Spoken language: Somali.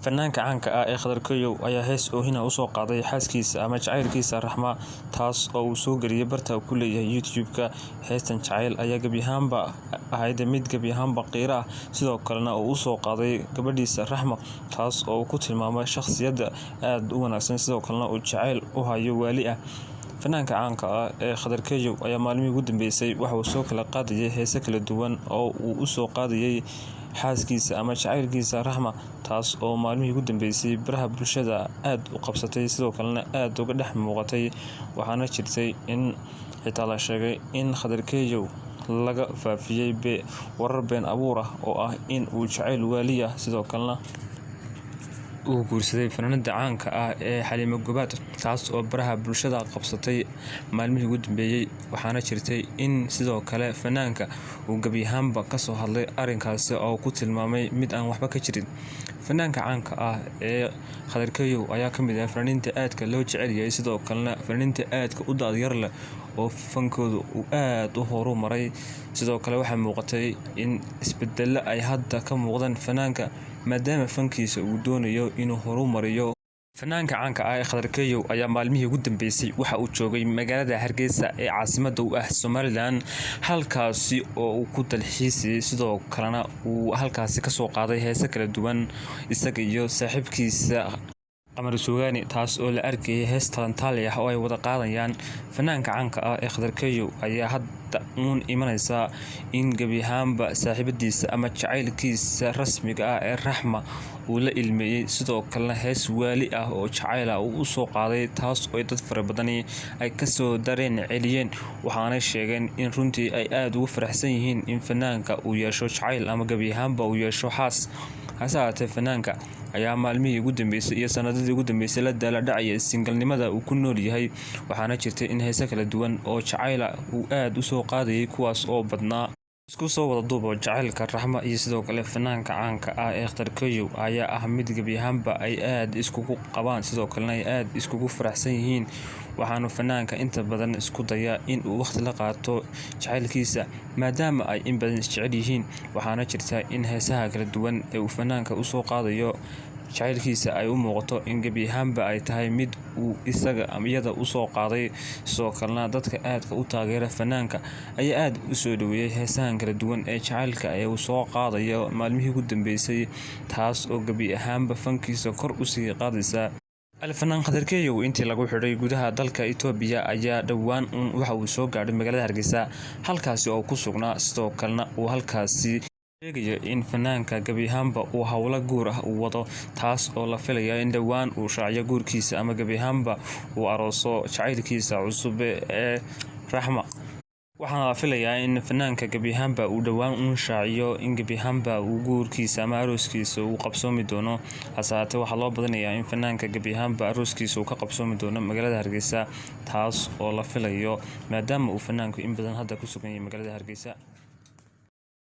Fanaanka caanka ah ee Khadar Koyow ayaa hees oohina u soo qaaday xaaskiisa ama jacaylkiisa Raxma, taas oo uu soo geliyay barta uu ku leeyahay YouTube-ka. Heestan jacayl ayaa gebi ahaanba ahayd mid gebi ahaanba qiiro ah, sidoo kalena uu u soo qaaday gabadhiisa Raxma, taas oo uu ku tilmaamay shakhsiyadda aad u wanaagsan, sidoo kalena uu jacayl u hayo waali ah. Fanaanka caanka ah ee Khadar Koyow ayaa maalmihii ugu dambeysay waxa uu soo kala qaadayay heeso kala duwan oo uu u soo qaadayay xaaskiisa ama jacaylkiisa Raxma, taas oo maalmihii ugu dambeysay baraha bulshada aad u qabsatay, sidoo kalena aad uga dhex muuqatay. Waxaana jirtay in xitaa la sheegay in Khadar Koyow laga faafiyay warar been abuur ah oo ah in uu jacayl waali ah, sidoo kalena uu guursaday fanaanada caanka ah ee Xaliimo Gobaad, taas oo baraha bulshada qabsatay maalmihii ugu dambeeyay. Waxaana jirtay in sidoo kale fanaanka uu gebi ahaanba ka soo hadlay arrinkaasi oo ku tilmaamay mid aan waxba ka jirin. Fanaanka caanka ah ee Khadar Koyow ayaa ka mid ah fanaaniinta aadka loo jecel yahay, sidoo kalena fanaaniinta aadka u da'yar leh oo fankooda uu aad u horumaray. Sidoo kale waxaa muuqatay in isbeddello ay hadda ka muuqdaan fanaanka, maadaama fankiisa uu doonayo inuu horumariyo. Fanaanka caanka ah ee Khadar Koyow ayaa maalmihii ugu dambeysay waxa uu joogay magaalada Hargeysa ee caasimadda u ah Somaliland, halkaasi oo uu ku dalxiisayay, sidoo kalena uu halkaasi ka soo qaaday heeso kala duwan isaga iyo saaxiibkiisa Qamar Suugaani, taas oo la arkayay hees talantaali ah oo ay wada qaadayaan. Fanaanka caanka ah ee Khadar Koyow ayaa hadda imanaysa in gebi ahaanba saaxiibadiisa ama jacaylkiisa rasmiga ah ee Raxma uu la ilmeeyay, sidoo kalena hees waali ah oo jacayl ah uu u soo qaaday, taas oo dad fara badani ay ka soo dareen celiyeen. Waxaana sheegeen in runtii ay aad ugu faraxsan yihiin in fanaanka uu yeesho jacayl ama gebi ahaanba uu yeesho xaas. Hase ahaatee, fanaanka ayaa maalmihii ugu dambeysay iyo sanadadii ugu dambeysay la daalaa dhacaya singalnimada uu ku nool yahay. Waxaana jirtay in heeso kala duwan oo jacayl ah uu aad u soo qaadayay, kuwaas oo badnaa. Isku soo wada duubo, jacaylka Raxma iyo sidoo kale fanaanka caanka ah ee Khadar Koyow ayaa ah mid gebi ahaanba ay aad iskugu qabaan, sidoo kalena ay aad iskugu faraxsan yihiin. Waxaanu fanaanka inta badan isku dayaa in uu waqti la qaato jacaylkiisa, maadaama ay in badan isjecel yihiin. Waxaana jirta in heesaha kala duwan ee uu fanaanka u soo qaadayo jacaylkiisa ay u muuqato in gebi ahaanba ay tahay mid uu isaga ama iyada u soo qaaday. Sidoo kalena dadka aadka u taageera fanaanka ayaa aad u soo dhaweeyay heesahan kala duwan ee jacaylka ee uu soo qaadayo maalmihii ugu dambeysay, taas oo gebi ahaanba fankiisa kor u sii qaadaysa. Alfanaan Khadar Koyow intii lagu xidhay gudaha dalka Itoobiya ayaa dhowaan waxa uu soo gaadhay magaalada Hargeysa, halkaasi oo ku sugnaa, sidoo kalena uu halkaasi sheegayo in fanaanka gebi ahaanba uu howlo guur ah uu wado, taas oo la filayo in dhowaan uu shaaciyo guurkiisa ama gebi ahaanba uu arooso jacaylkiisa cusub ee Raxma. Waxaana la filayaa in fanaanka gebi ahaanba uu dhowaan shaaciyo in gebi ahaanba uu guurkiisa ama arooskiisa uu qabsoomi doono. Hase ahaatee, waxaa loo badinayaa in fanaanka gebi ahaanba arooskiisa uu ka qabsoomi doono magaalada Hargeysa, taas oo la filayo maadaama uu fanaanku in badan hadda ku sugan yahay magaalada Hargeysa.